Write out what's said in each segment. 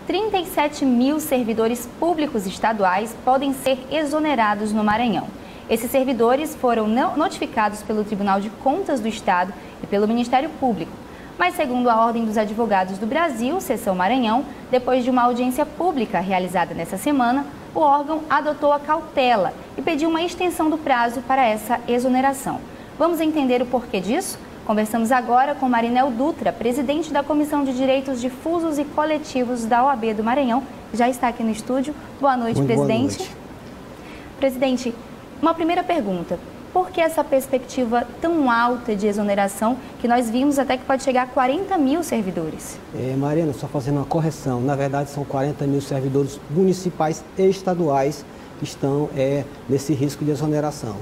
37 mil servidores públicos estaduais podem ser exonerados no Maranhão. Esses servidores foram notificados pelo Tribunal de Contas do Estado e pelo Ministério Público. Mas, segundo a Ordem dos Advogados do Brasil, Seção Maranhão, depois de uma audiência pública realizada nessa semana, o órgão adotou a cautela e pediu uma extensão do prazo para essa exoneração. Vamos entender o porquê disso? Conversamos agora com Marinel Dutra, presidente da Comissão de Direitos Difusos e Coletivos da OAB do Maranhão, que já está aqui no estúdio. Boa noite, presidente. Boa noite. Presidente, uma primeira pergunta. Por que essa perspectiva tão alta de exoneração, que nós vimos até que pode chegar a 40 mil servidores? Mariana, só fazendo uma correção. Na verdade, são 40 mil servidores municipais e estaduais que estão nesse risco de exoneração.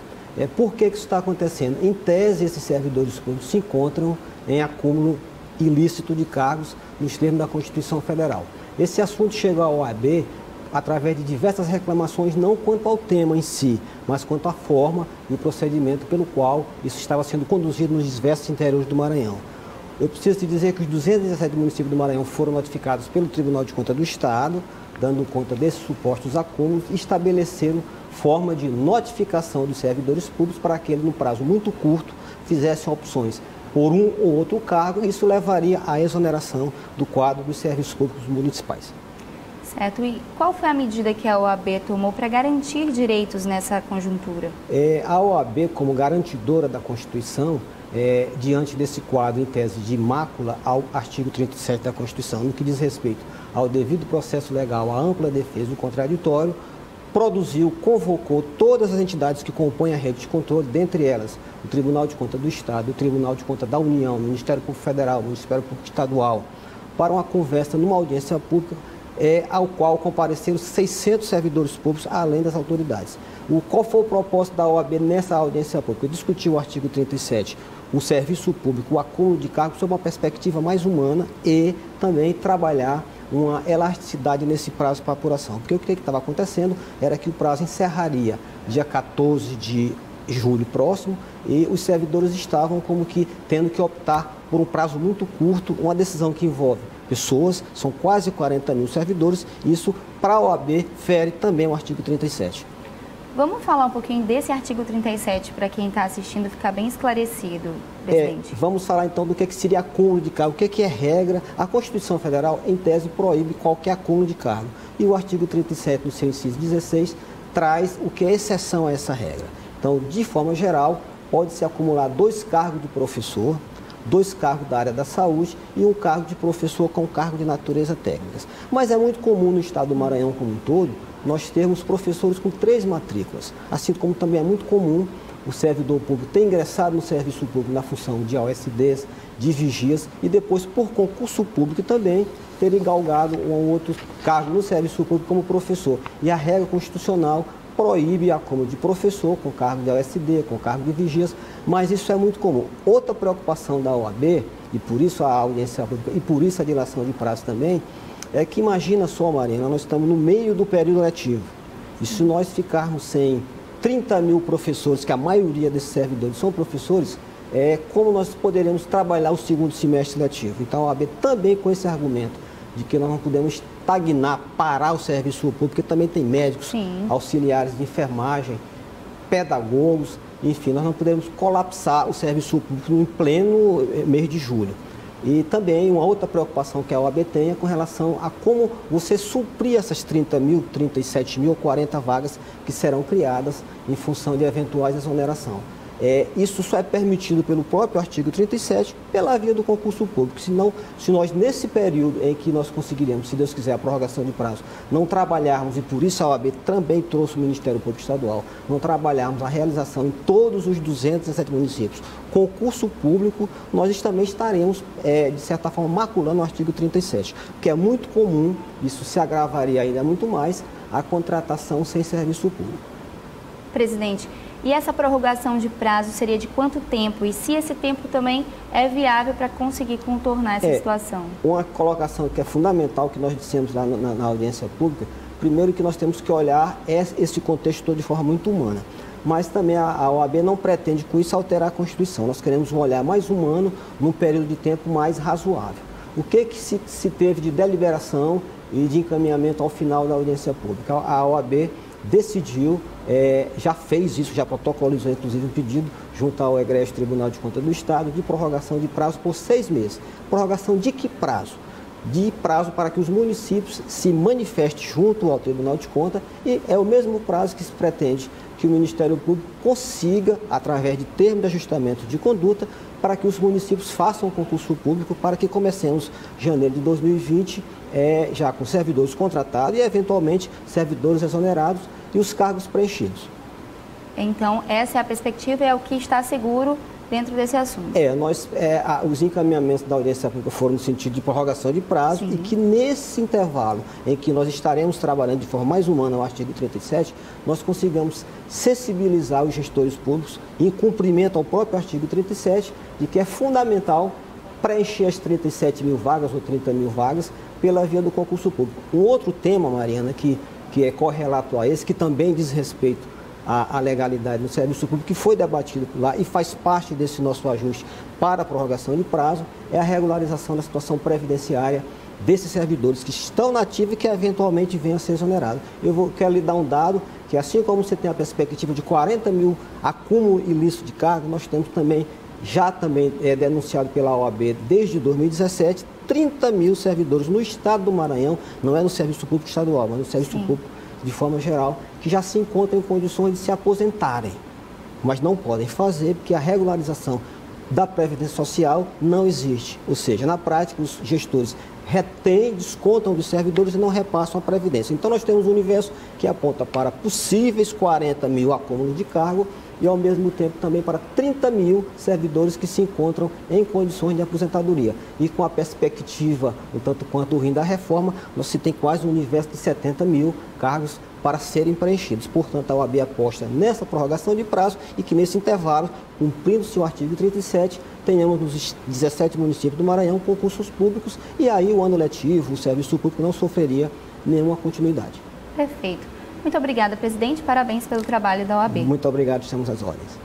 Por que isso está acontecendo? Em tese, esses servidores públicos se encontram em acúmulo ilícito de cargos nos termos da Constituição Federal. Esse assunto chegou à OAB através de diversas reclamações, não quanto ao tema em si, mas quanto à forma e o procedimento pelo qual isso estava sendo conduzido nos diversos interiores do Maranhão. Eu preciso te dizer que os 217 municípios do Maranhão foram notificados pelo Tribunal de Contas do Estado, dando conta desses supostos acúmulos, e estabeleceram forma de notificação dos servidores públicos para que eles, num prazo muito curto, fizessem opções por um ou outro cargo, e isso levaria à exoneração do quadro dos serviços públicos municipais. Certo. E qual foi a medida que a OAB tomou para garantir direitos nessa conjuntura? A OAB, como garantidora da Constituição, diante desse quadro em tese de mácula ao artigo 37 da Constituição, no que diz respeito ao devido processo legal, à ampla defesa do contraditório, produziu, convocou todas as entidades que compõem a rede de controle, dentre elas o Tribunal de Contas do Estado, o Tribunal de Contas da União, o Ministério Público Federal, o Ministério Público Estadual, para uma conversa numa audiência pública, ao qual compareceram 600 servidores públicos, além das autoridades. Qual foi o propósito da OAB nessa audiência pública? Discutir o artigo 37, o serviço público, o acúmulo de cargos, sob uma perspectiva mais humana, e também trabalhar uma elasticidade nesse prazo para apuração. Porque o que estava acontecendo era que o prazo encerraria dia 14 de julho próximo, e os servidores estavam como que tendo que optar por um prazo muito curto, uma decisão que envolve pessoas, são quase 40 mil servidores, isso para a OAB fere também o artigo 37. Vamos falar um pouquinho desse artigo 37 para quem está assistindo ficar bem esclarecido, presidente. Vamos falar então do que seria acúmulo de cargo, o que é regra. A Constituição Federal, em tese, proíbe qualquer acúmulo de cargo. E o artigo 37, no seu inciso 16, traz o que é exceção a essa regra. Então, de forma geral, pode-se acumular 2 cargos de professor, 2 cargos da área da saúde e 1 cargo de professor com cargo de natureza técnica. Mas é muito comum no estado do Maranhão como um todo, nós termos professores com 3 matrículas, assim como também é muito comum o servidor público ter ingressado no serviço público na função de OSDs, de vigias, e depois, por concurso público, também ter galgado um ou outro cargo no serviço público como professor. E a regra constitucional proíbe a acúmulo de professor com cargo de OSD, com cargo de vigias, mas isso é muito comum. Outra preocupação da OAB, e por isso a audiência pública, e por isso a dilação de prazo também, é que imagina só, Marina, nós estamos no meio do período letivo, e se nós ficarmos sem 30 mil professores, que a maioria desses servidores são professores, como nós poderemos trabalhar o segundo semestre letivo? Então a OAB também com esse argumento de que nós não podemos estagnar, parar o serviço público, porque também tem médicos, sim, auxiliares de enfermagem, pedagogos, enfim, nós não podemos colapsar o serviço público em pleno mês de julho. E também uma outra preocupação que a OAB tem é com relação a como você suprir essas 30 mil, 37 mil ou 40 vagas que serão criadas em função de eventuais exoneração. Isso só é permitido pelo próprio artigo 37, pela via do concurso público. Senão, se nós, nesse período em que nós conseguiremos, se Deus quiser, a prorrogação de prazo, não trabalharmos, e por isso a OAB também trouxe o Ministério Público Estadual, não trabalharmos a realização em todos os 217 municípios, concurso público, nós também estaremos, de certa forma, maculando o artigo 37, que é muito comum, isso se agravaria ainda muito mais, a contratação sem serviço público. Presidente, e essa prorrogação de prazo seria de quanto tempo? E se esse tempo também é viável para conseguir contornar essa situação? Uma colocação que é fundamental, que nós dissemos lá na audiência pública, primeiro que nós temos que olhar esse contexto todo de forma muito humana. Mas também a OAB não pretende com isso alterar a Constituição. Nós queremos um olhar mais humano, num período de tempo mais razoável. O que se teve de deliberação e de encaminhamento ao final da audiência pública. A OAB decidiu, já fez isso, já protocolizou inclusive um pedido junto ao Egrégio Tribunal de Contas do Estado de prorrogação de prazo por 6 meses. Prorrogação de que prazo? De prazo para que os municípios se manifestem junto ao Tribunal de Contas, e é o mesmo prazo que se pretende que o Ministério Público consiga, através de termo de ajustamento de conduta, para que os municípios façam um concurso público para que comecemos janeiro de 2020 já com servidores contratados e, eventualmente, servidores exonerados e os cargos preenchidos. Então, essa é a perspectiva e é o que está seguro dentro desse assunto. Os encaminhamentos da audiência pública foram no sentido de prorrogação de prazo. Sim. E que nesse intervalo em que nós estaremos trabalhando de forma mais humana ao artigo 37, nós consigamos sensibilizar os gestores públicos em cumprimento ao próprio artigo 37, de que é fundamental preencher as 37 mil vagas ou 30 mil vagas pela via do concurso público. Um outro tema, Mariana, que é correlato a esse, que também diz respeito à legalidade no serviço público, que foi debatido lá e faz parte desse nosso ajuste para a prorrogação de prazo, é a regularização da situação previdenciária desses servidores que estão na ativa e que eventualmente venham a ser exonerados. Quero lhe dar um dado, que assim como você tem a perspectiva de 40 mil acúmulo ilícito de cargo, nós temos também, denunciado pela OAB desde 2017, 30 mil servidores no estado do Maranhão, não é no serviço público estadual, mas no serviço público de forma geral, que já se encontram em condições de se aposentarem, mas não podem fazer porque a regularização da Previdência Social não existe. Ou seja, na prática, os gestores retêm, descontam dos servidores e não repassam a Previdência. Então, nós temos um universo que aponta para possíveis 40 mil acúmulos de cargo e, ao mesmo tempo, também para 30 mil servidores que se encontram em condições de aposentadoria. E com a perspectiva, um tanto quanto ruim da reforma, nós se tem quase um universo de 70 mil cargos para serem preenchidos. Portanto, a OAB aposta nessa prorrogação de prazo e que, nesse intervalo, cumprindo-se o artigo 37, tenhamos nos 17 municípios do Maranhão concursos públicos e aí o ano letivo, o serviço público não sofreria nenhuma continuidade. Perfeito. Muito obrigada, presidente. Parabéns pelo trabalho da OAB. Muito obrigado, estamos às ordens.